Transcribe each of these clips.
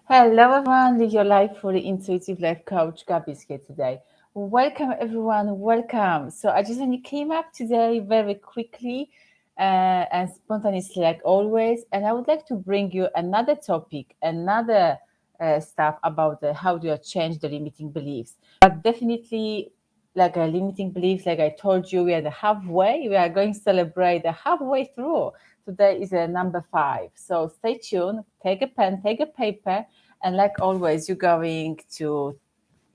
Hello, everyone. Live your life fully intuitive life coach. Gabi is here today. Welcome, everyone. Welcome. So, I just only came up today very quickly and spontaneously, like always. And I would like to bring you another topic, another stuff about how do you change the limiting beliefs. But definitely, like a limiting beliefs, like I told you, we are the halfway. We are going to celebrate the halfway through. Today is number 5. So stay tuned, take a pen, take a paper, and like always, you're going to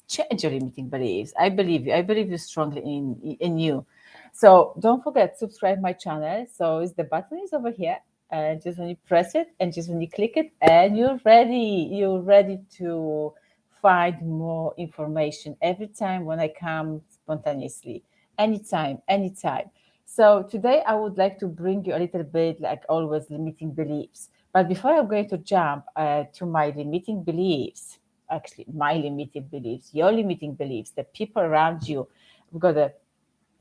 change your limiting beliefs. I believe you. I believe you strongly in you. So don't forget subscribe my channel. So it's the button is over here. And just when you press it and just when you click it, and you're ready. You're ready to find more information every time when I come spontaneously. Anytime, anytime. So today I would like to bring you a little bit, like always, limiting beliefs. But before I'm going to jump to my limiting beliefs, actually my limiting beliefs, your limiting beliefs, the people around you, we've got the,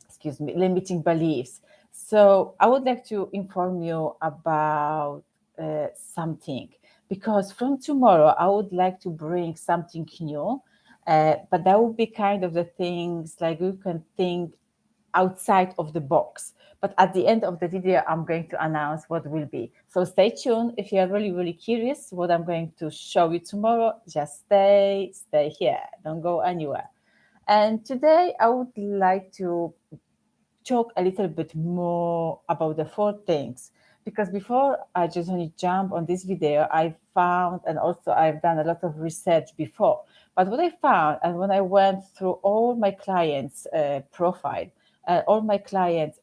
excuse me, limiting beliefs. So I would like to inform you about something because from tomorrow I would like to bring something new. But that would be kind of the things like you can think outside of the box. But at the end of the video, I'm going to announce what will be. So stay tuned. If you are really, really curious what I'm going to show you tomorrow, just stay here. Don't go anywhere. And today I would like to talk a little bit more about the 4 things because before I just only jump on this video, I found, and also I've done a lot of research before, but what I found, and when I went through all my clients profile, all my clients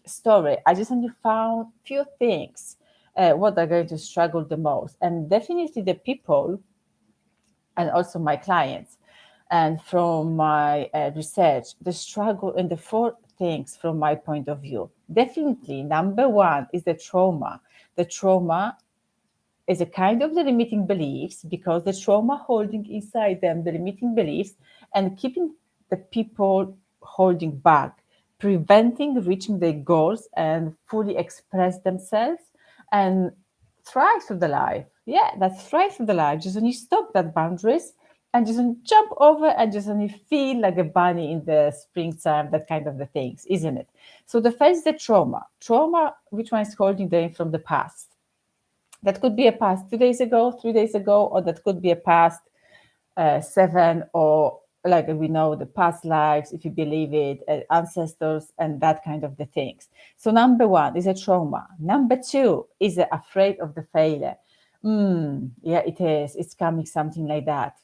story, I just only found few things what are going to struggle the most, and definitely the people and also my clients. And from my research, the struggle in the 4 things from my point of view. Definitely, number 1 is the trauma. The trauma is a kind of the limiting beliefs because the trauma holding inside them the limiting beliefs and keeping the people holding back, preventing reaching their goals and fully express themselves and thrive through the life. Yeah, that's thrive through the life. Just when you stop that boundaries and just jump over and just only feel like a bunny in the springtime, that kind of the things, isn't it? So the first is the trauma. Trauma, which one is holding them from the past? That could be a past 2 days ago, 3 days ago, or that could be a past 7, or like we know the past lives, if you believe it, ancestors, and that kind of the things. So number 1 is a trauma. Number 2 is afraid of the failure. Yeah, it is. It's coming something like that.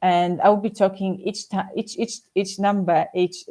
And I will be talking each time, each number, each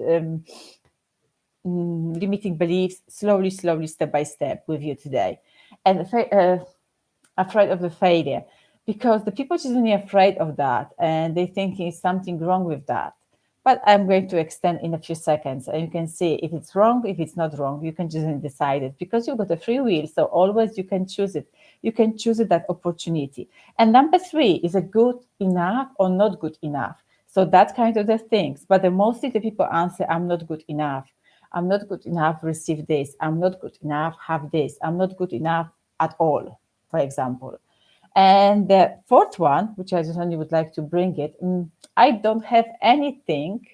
limiting beliefs, slowly, step by step with you today. And afraid of the failure because the people just only afraid of that and they think there's something wrong with that. But I'm going to extend in a few seconds and you can see if it's wrong, if it's not wrong. You can just decide it because you've got a free will. So always you can choose it. You can choose it, that opportunity. And number 3 is a good enough or not good enough. So that kind of the things. But mostly the people answer, I'm not good enough. I'm not good enough, receive this. I'm not good enough, have this. I'm not good enough at all, for example. And the 4th one, which I just only would like to bring it, I don't have anything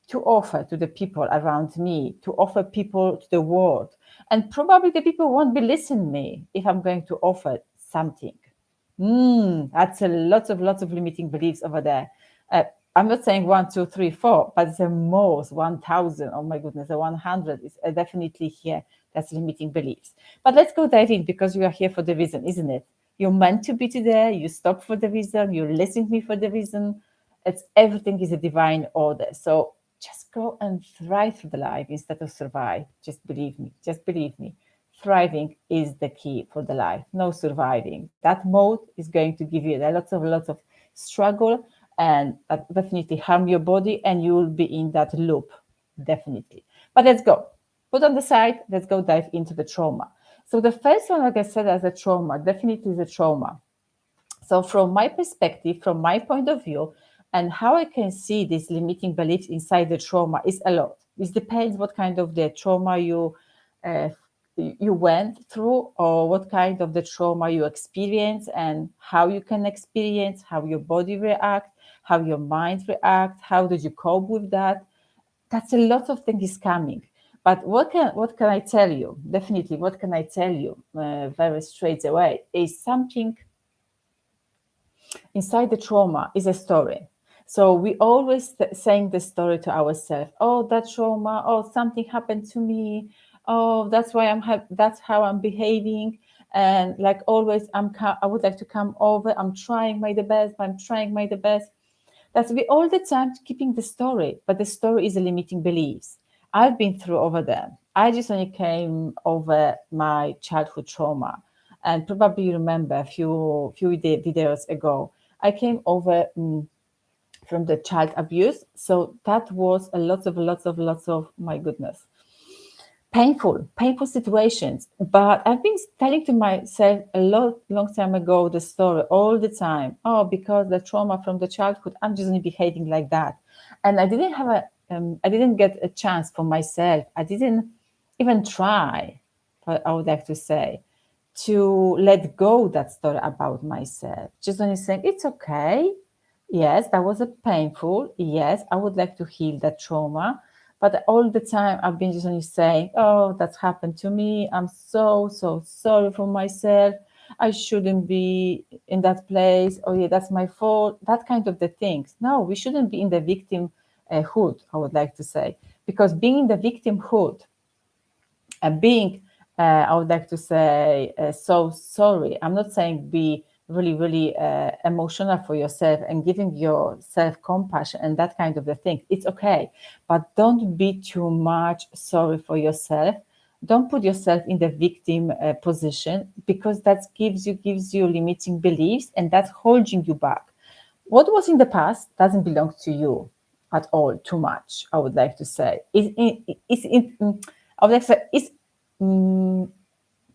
to offer to the people around me, to offer people to the world. And probably the people won't be listening me if I'm going to offer something. That's a lots of limiting beliefs over there. I'm not saying 1, 2, 3, 4, but the most 1,000. Oh my goodness, the 100 is definitely here. That's limiting beliefs. But let's go dive in because you are here for the reason, isn't it? You're meant to be today. You stop for the reason. You listen to me for the reason. It's everything is a divine order. So just go and thrive through the life instead of survive. Just believe me. Just believe me. Thriving is the key for the life, no surviving. That mode is going to give you lots of struggle and definitely harm your body, and you will be in that loop, definitely. But let's go. Put on the side, let's go dive into the trauma. So the first one, like I said, as a trauma, definitely is a trauma. So from my perspective, from my point of view, and how I can see these limiting beliefs inside the trauma is a lot. It depends what kind of the trauma you you went through, or what kind of the trauma you experience, and how you can experience, how your body react, how your mind react, how did you cope with that. That's a lot of things coming. But what can I tell you? Definitely, what can I tell you very straight away is something inside the trauma is a story. So we always saying the story to ourselves. Oh, that trauma. Oh, something happened to me. Oh, that's why that's how I'm behaving. And like always, I would like to come over. I'm trying my the best. I'm trying my the best. That's we all the time keeping the story, but the story is a limiting beliefs. I've been through over them. I just only came over my childhood trauma, and probably you remember a few videos ago. I came over from the child abuse, so that was a lots of my goodness, painful situations. But I've been telling to myself a long time ago the story all the time. Oh, because the trauma from the childhood, I'm just behaving like that. And I didn't get a chance for myself. I didn't even try, I would like to say, to let go that story about myself. Just only saying it's okay. Yes, that was a painful. Yes, I would like to heal that trauma. But all the time I've been just only saying, oh, that's happened to me. I'm so sorry for myself. I shouldn't be in that place. Oh yeah, that's my fault. That kind of the things. No, we shouldn't be in the victim hood, I would like to say. Because being in the victimhood and being I would like to say so sorry. I'm not saying be really emotional for yourself and giving yourself compassion and that kind of the thing. It's okay, but don't be too much sorry for yourself. Don't put yourself in the victim position, because that gives you limiting beliefs, and that's holding you back. What was in the past doesn't belong to you at all. Too much, I would like to say. I would like to say it's mm,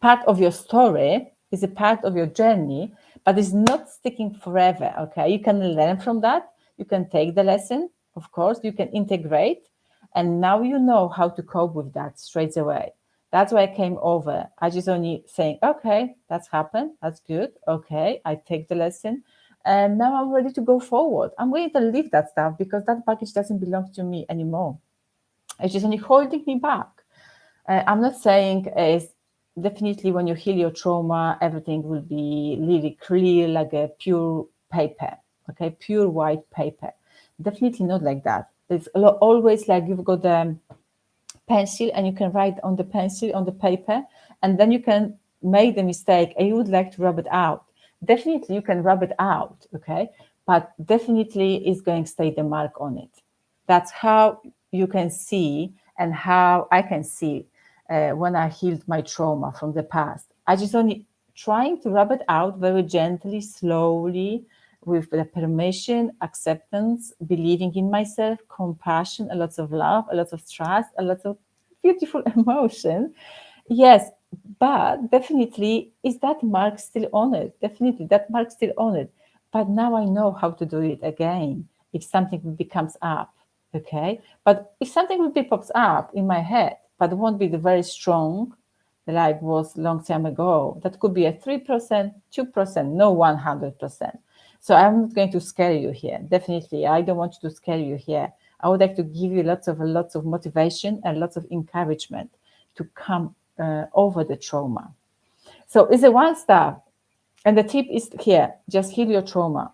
part of your story, is a part of your journey, but it's not sticking forever. Okay, you can learn from that. You can take the lesson, of course. You can integrate, and now you know how to cope with that straight away. That's why I came over. I just only saying, okay, that's happened. That's good. Okay, I take the lesson, and now I'm ready to go forward. I'm ready to leave that stuff because that package doesn't belong to me anymore. It's just only holding me back. I'm not saying is definitely when you heal your trauma, everything will be really clear like a pure paper, okay, pure white paper. Definitely not like that. It's always like you've got the pencil and you can write on the pencil on the paper, and then you can make the mistake and you would like to rub it out. Definitely you can rub it out, okay, but definitely it's going to stay the mark on it. That's how you can see, and how I can see when I healed my trauma from the past. I just only trying to rub it out very gently, slowly, with the permission, acceptance, believing in myself, compassion, a lot of love, a lot of trust, a lot of beautiful emotion. Yes, but definitely is that mark still on it? Definitely that mark still on it. But now I know how to do it again if something becomes up. Okay. But if something will be pops up in my head, but won't be the very strong like was long time ago, that could be a 3%, 2%, no 100%. So I'm not going to scare you here. Definitely, I don't want to scare you here. I would like to give you lots of motivation and lots of encouragement to come over the trauma. So it's a one step, and the tip is here: just heal your trauma.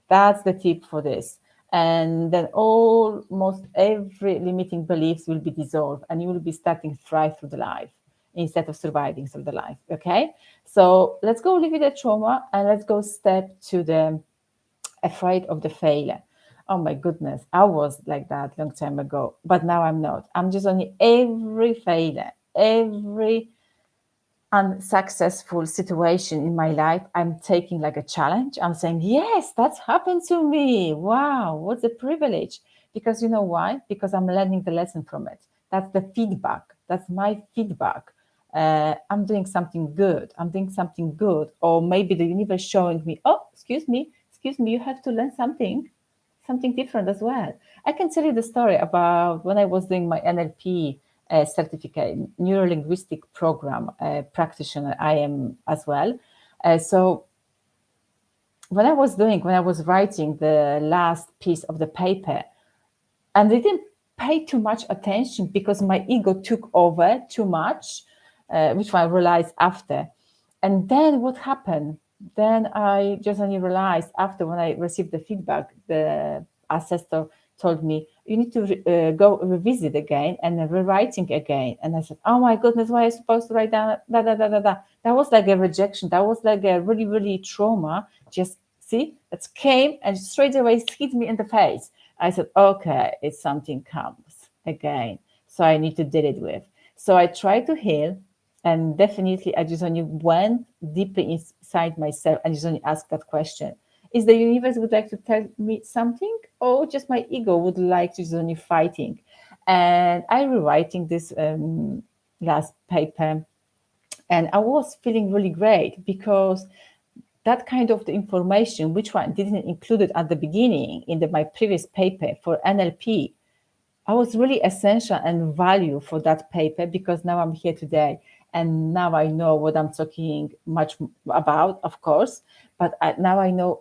That's the tip for this. And then almost every limiting beliefs will be dissolved, and you will be starting to thrive through the life instead of surviving through the life. Okay. So let's go live with the trauma, and let's go step to the afraid of the failure. Oh my goodness, I was like that long time ago, but now I'm not. I'm just only every failure, every unsuccessful situation in my life, I'm taking like a challenge. I'm saying, yes, that's happened to me. Wow, what's a privilege. Because you know why? Because I'm learning the lesson from it. That's the feedback. That's my feedback. I'm doing something good. I'm doing something good. Or maybe the universe showing me, oh, excuse me, you have to learn something different as well. I can tell you the story about when I was doing my NLP certificate, neuro-linguistic program practitioner. I am as well. So when I was writing the last piece of the paper, and I didn't pay too much attention because my ego took over too much, which I realized after. And then what happened? Then I just only realized after, when I received the feedback, the assessor told me, you need to go revisit again and rewriting again. And I said, oh my goodness, why am I supposed to write down da. That was like a rejection. That was like a really, really trauma. Just see, it came and straight away hit me in the face. I said, okay, it's something comes again. So I need to deal it with. So I tried to heal. And definitely, I just only went deeply inside myself and just only asked that question. Is the universe would like to tell me something, or just my ego would like to just only fighting? And I rewriting this last paper, and I was feeling really great because that kind of the information, which one didn't include it at the beginning in my previous paper for NLP, I was really essential and value for that paper, because now I'm here today and now I know what I'm talking much about, of course, but now I know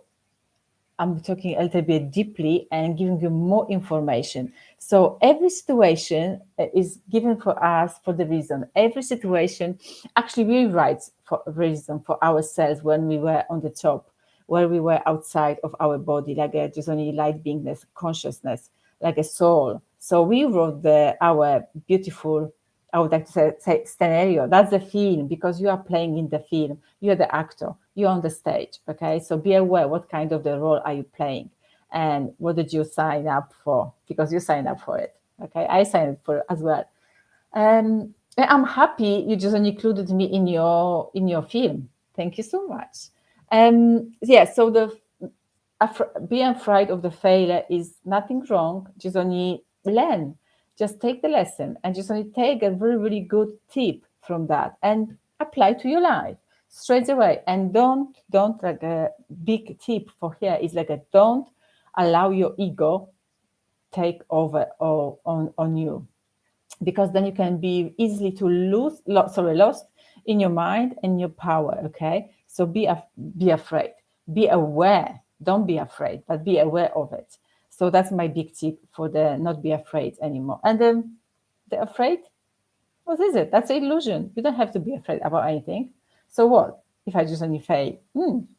I'm talking a little bit deeply and giving you more information. So every situation is given for us for the reason. Every situation actually we write for a reason for ourselves when we were on the top, where we were outside of our body, like just only light beingness, consciousness, like a soul. So we wrote our beautiful, I would like to say scenario. That's the film, because you are playing in the film. You're the actor. You're on the stage. Okay, so be aware what kind of the role are you playing, and what did you sign up for? Because you signed up for it. Okay, I signed up for it as well. I'm happy you just included me in your film. Thank you so much. Yeah. So being afraid of the failure is nothing wrong. Just only learn. Just take the lesson and just only take a very, really good tip from that and apply to your life straight away. And don't like a big tip for here is like don't allow your ego take over on you, because then you can be easily to lost in your mind and your power. Okay, so be afraid, be aware. Don't be afraid, but be aware of it. So that's my big tip for the not be afraid anymore. And then the afraid, what is it? That's an illusion. You don't have to be afraid about anything. So what if I just only fail?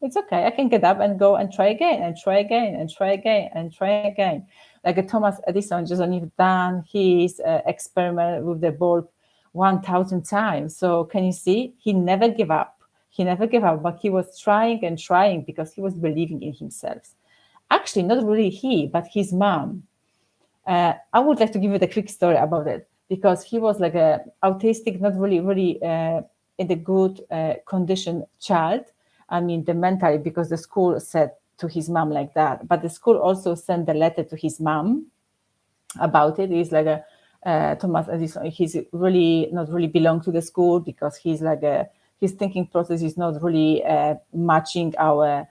It's okay. I can get up and go and try again and try again and try again and try again. Like Thomas Edison just only done his experiment with the bulb 1,000 times. So can you see? He never gave up. He never gave up, but he was trying and trying because he was believing in himself. Actually, not really he, but his mom. I would like to give you the quick story about it, because he was like a autistic, not really in the good condition child. I mean, the mentally, because the school said to his mom like that, but the school also sent a letter to his mom about it. He's like Thomas Edison. He's really not really belong to the school, because he's like his thinking process is not really matching our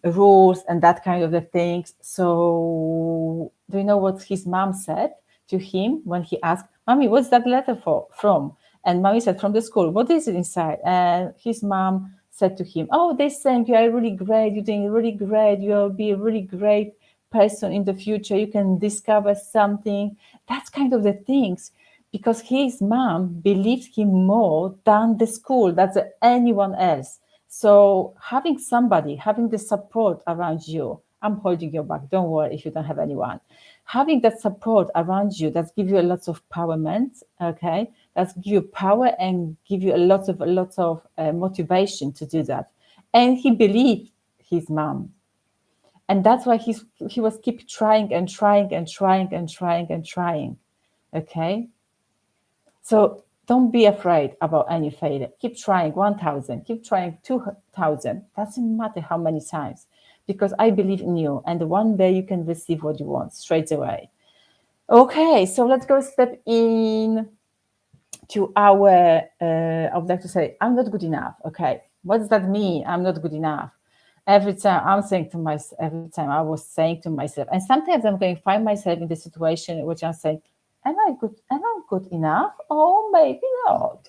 rules and that kind of the things. So do you know what his mom said to him when he asked, "Mommy, what's that letter from?" And Mommy said, "From the school." "What is it inside?" And his mom said to him, "Oh, they're saying you are really great. You're doing really great. You'll be a really great person in the future. You can discover something." That's kind of the things, because his mom believed him more than the school, than anyone else. So having the support around you, I'm holding your back. Don't worry if you don't have anyone. Having that support around you, that gives you a lot of empowerment, okay? That give you power and give you a lot of motivation to do that. And he believed his mom. And that's why he was keep trying and trying and trying and trying and trying, okay? So don't be afraid about any failure. Keep trying 1,000, keep trying 2,000. Doesn't matter how many times, because I believe in you, and one day you can receive what you want straight away. Okay, so let's go step in to our, I would like to say, I'm not good enough. Okay, what does that mean? I'm not good enough. Every time I'm saying to myself, every time I was saying to myself, and sometimes I'm going to find myself in the situation which I'm saying, Am I good enough? Or maybe not.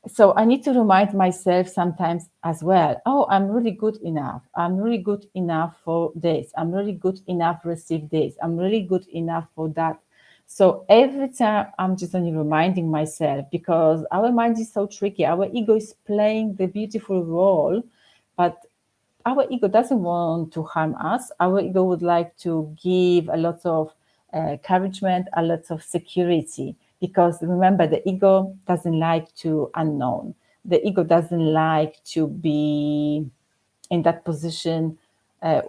So I need to remind myself sometimes as well, oh, I'm really good enough. I'm really good enough for this. I'm really good enough to receive this. I'm really good enough for that. So every time I'm just only reminding myself, because our mind is so tricky. Our ego is playing the beautiful role, but our ego doesn't want to harm us. Our ego would like to give a lot of encouragement, a lot of security. Because remember, the ego doesn't like to unknown. The ego doesn't like to be in that position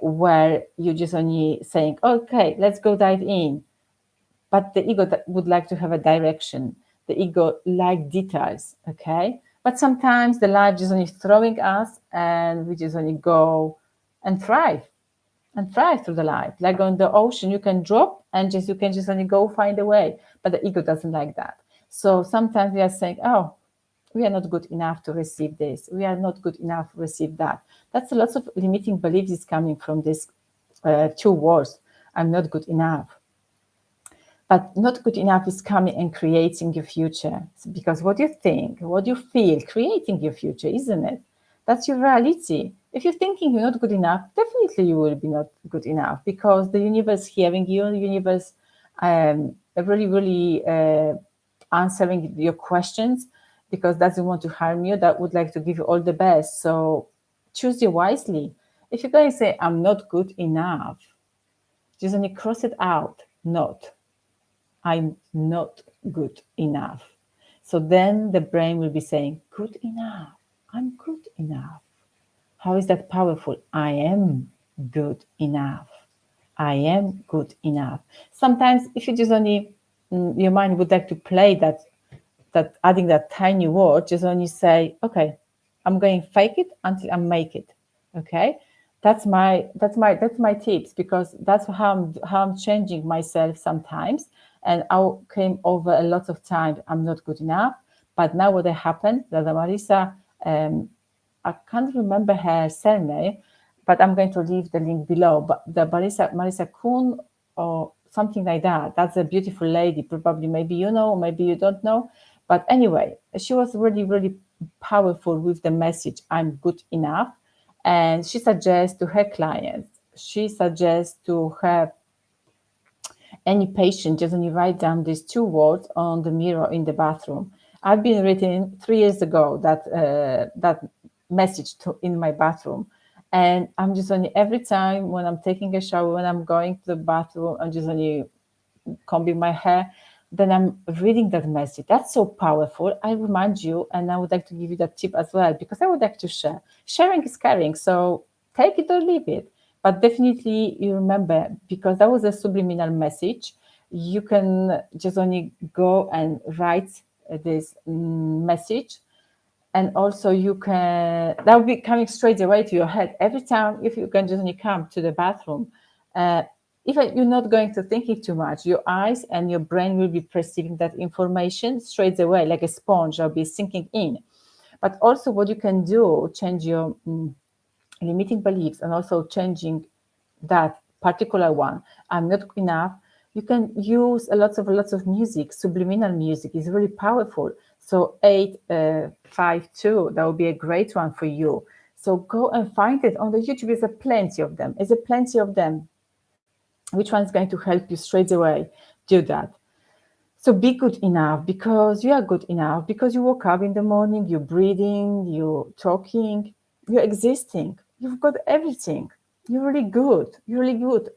where you're just only saying, okay, let's go dive in. But the ego would like to have a direction. The ego like details, okay? But sometimes the life just only throwing us, and we just only go and thrive through the life. Like on the ocean, you can drop and just you can just only go find a way. But the ego doesn't like that. So sometimes we are saying, oh, we are not good enough to receive this. We are not good enough to receive that. That's a lot of limiting beliefs is coming from these two words. I'm not good enough. But not good enough is coming and creating your future. Because what you think, what you feel, creating your future, isn't it? That's your reality. If you're thinking you're not good enough, definitely you will be not good enough, because the universe hearing you, the universe really, really answering your questions, because doesn't want to harm you, that would like to give you all the best. So choose you wisely. If you're going to say, I'm not good enough, just only cross it out, not. I'm not good enough. So then the brain will be saying, good enough. I'm good enough. How is that powerful? I am good enough. I am good enough. Sometimes, if you just only, your mind would like to play that adding that tiny word, just only say, okay, I'm going to fake it until I make it. Okay, that's my tips, because that's how I'm changing myself sometimes. And I came over a lot of time, I'm not good enough. But now what happened, that Marisa, I can't remember her surname, but I'm going to leave the link below. But the Marisa Kuhn or something like that. That's a beautiful lady. Probably, maybe you know, maybe you don't know. But anyway, she was really, really powerful with the message, I'm good enough. And she suggests to her clients, she suggests to her any patient, just only write down these two words on the mirror in the bathroom. I've been written 3 years ago that message in my bathroom, and I'm just only every time when I'm taking a shower, when I'm going to the bathroom, I'm just only combing my hair. Then I'm reading that message. That's so powerful. I remind you, and I would like to give you that tip as well, because I would like to share. Sharing is caring, so take it or leave it. But definitely you remember, because that was a subliminal message. You can just only go and write this message, and also you can, that will be coming straight away to your head every time. If you can just only come to the bathroom, even you're not going to think it too much, your eyes and your brain will be perceiving that information straight away, like a sponge, will be sinking in. But also what you can do, change your limiting beliefs, and also changing that particular one, I'm not enough. You can use lots of music. Subliminal music is really powerful. So 852, that would be a great one for you. So go and find it on the YouTube. There's a plenty of them. There's a plenty of them. Which one is going to help you straight away do that? So be good enough, because you are good enough, because you woke up in the morning, you're breathing, you're talking, you're existing. You've got everything. You're really good. You're really good,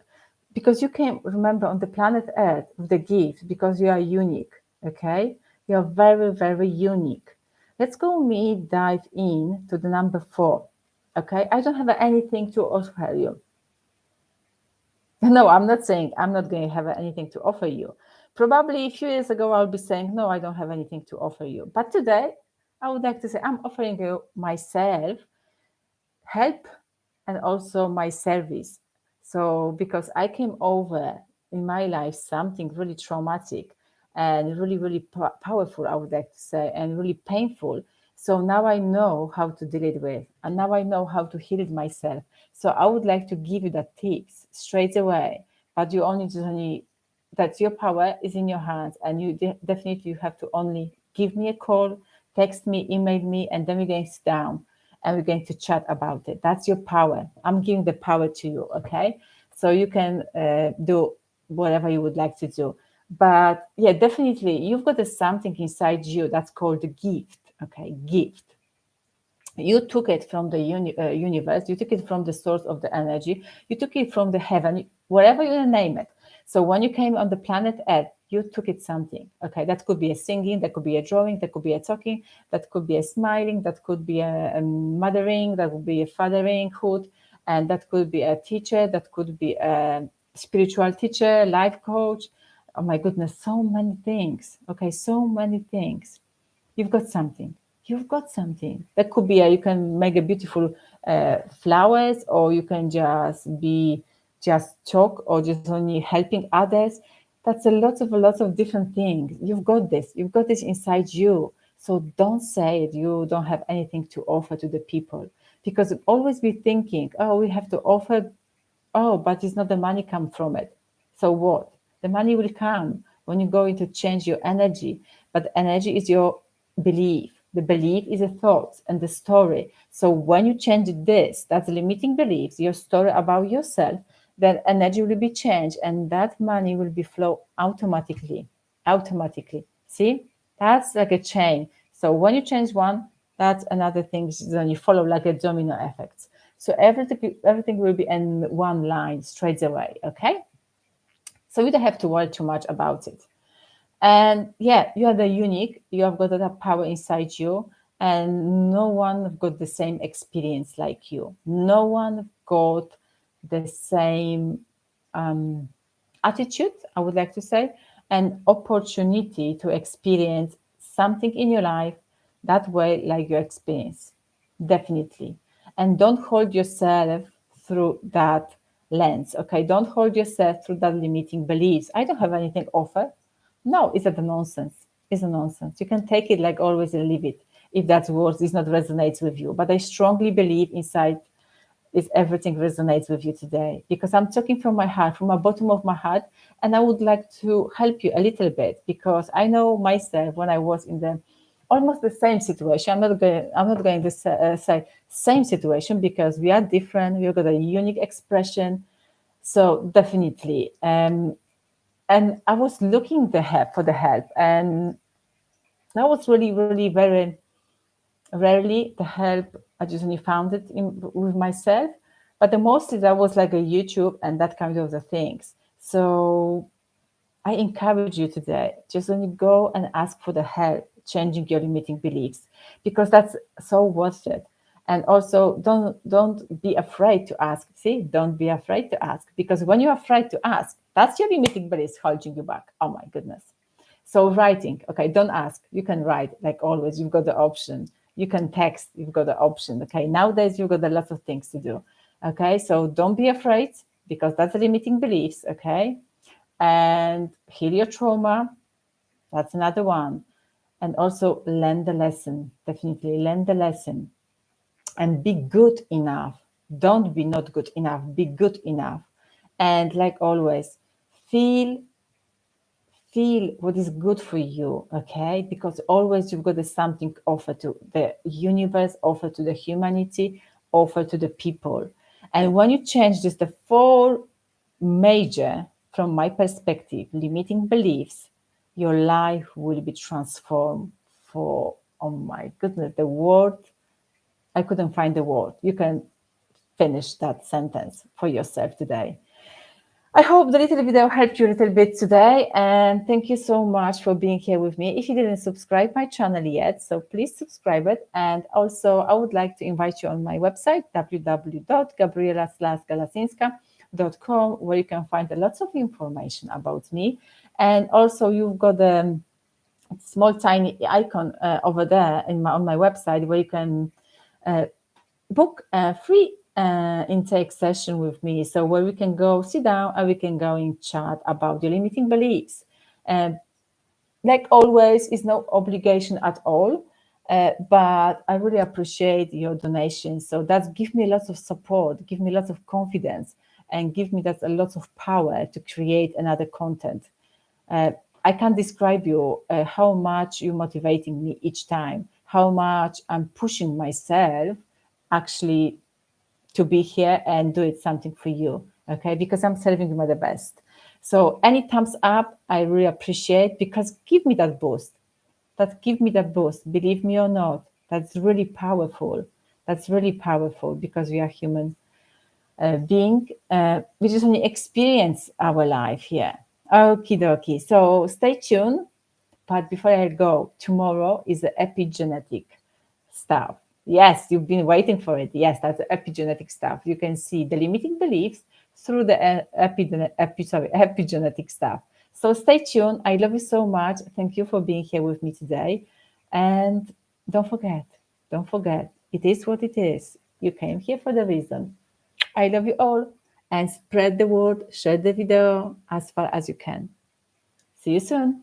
because you came, remember, on the planet Earth with the gift, because you are unique. Okay, you are very, very unique. Let's go dive in to the number 4. Okay, I don't have anything to offer you. No, I'm not saying I'm not going to have anything to offer you. Probably a few years ago, I'll be saying, no, I don't have anything to offer you. But today, I would like to say, I'm offering you myself help, and also my service. So, because I came over in my life something really traumatic and really, really powerful, I would like to say, and really painful. So now I know how to deal it with, and now I know how to heal it myself. So I would like to give you the tips straight away, but you only just only that your power is in your hands, and you definitely you have to only give me a call, text me, email me, and then we're going to sit down and we're going to chat about it. That's your power. I'm giving the power to you, okay? So you can do whatever you would like to do. But yeah, definitely you've got something inside you that's called a gift, okay? Gift. You took it from the universe, you took it from the source of the energy, you took it from the heaven, whatever you name it. So when you came on the planet Earth, you took it something. Okay, that could be a singing, that could be a drawing, that could be a talking, that could be a smiling, that could be a mothering, that would be a fatheringhood, and that could be a teacher, that could be a spiritual teacher, life coach. Oh my goodness, so many things. Okay, so many things. You've got something. You've got something. That could be you can make a beautiful flowers, or you can just be just talk, or just only helping others. That's a lot of different things. You've got this. You've got this inside you. So don't say it. You don't have anything to offer to the people, because always be thinking, oh, we have to offer. Oh, but it's not the money come from it. So what? The money will come when you're going to change your energy. But energy is your belief. The belief is a thought and the story. So when you change this, that's limiting beliefs, your story about yourself, then energy will be changed, and that money will be flow automatically. Automatically. See? That's like a chain. So when you change one, that's another thing. Then you follow like a domino effect. So everything will be in one line straight away. Okay. So you don't have to worry too much about it. And yeah, you are the unique. You have got that power inside you, and no one got the same experience like you. No one got the same attitude, I would like to say, an opportunity to experience something in your life that way, like you experience. Definitely. And don't hold yourself through that lens. Okay. Don't hold yourself through that limiting beliefs. I don't have anything offer. No, it's a nonsense. It's a nonsense. You can take it like always and leave it if that word is not resonates with you. But I strongly believe inside is everything resonates with you today, because I'm talking from my heart, from the bottom of my heart, and I would like to help you a little bit, because I know myself when I was in the almost the same situation. I'm not going to say same situation, because we are different. We've got a unique expression. So definitely, and I was looking for the help, and I was really, really very rarely the help. I just only found it with myself, but the mostly that was like a YouTube and that kind of the things. So I encourage you today, just only go and ask for the help changing your limiting beliefs, because that's so worth it. And also don't be afraid to ask. See, don't be afraid to ask, because when you're afraid to ask, that's your limiting beliefs holding you back. Oh my goodness. So writing, okay, don't ask. You can write like always. You've got the option. You can text. You've got the option. Okay, nowadays you've got a lot of things to do. Okay, so don't be afraid, because that's limiting beliefs. Okay, and heal your trauma. That's another one. And also learn the lesson. Definitely learn the lesson, and be good enough. Don't be not good enough. Be good enough. And like always, feel feel what is good for you, okay? Because always you've got something offer to the universe, offer to the humanity, offer to the people. And when you change this, the four major, from my perspective, limiting beliefs, your life will be transformed for, oh my goodness, the word, I couldn't find the word. You can finish that sentence for yourself today. I hope the little video helped you a little bit today, and thank you so much for being here with me. If you didn't subscribe my channel yet, so please subscribe it. And also I would like to invite you on my website, www.gabriela-galasinska.com, where you can find lots of information about me. And also you've got a small tiny icon over there on my website, where you can book a free intake session with me, so where we can go sit down and we can go and chat about your limiting beliefs. And like always, it's no obligation at all, but I really appreciate your donations. So that give me lots of support, give me lots of confidence, and give me that a lot of power to create another content. I can't describe you how much you're motivating me each time, how much I'm pushing myself actually to be here and do it something for you. Okay, because I'm serving you the best. So any thumbs up, I really appreciate, because give me that boost. That give me that boost. Believe me or not, that's really powerful. That's really powerful, because we are human being. We just only experience our life here. Okie dokie. So stay tuned. But before I go, tomorrow is the epigenetic stuff. Yes, you've been waiting for it. Yes, that's the epigenetic stuff. You can see the limiting beliefs through the epigenetic stuff. So stay tuned. I love you so much. Thank you for being here with me today. And don't forget, it is what it is. You came here for the reason. I love you all, and spread the word, share the video as far as you can. See you soon.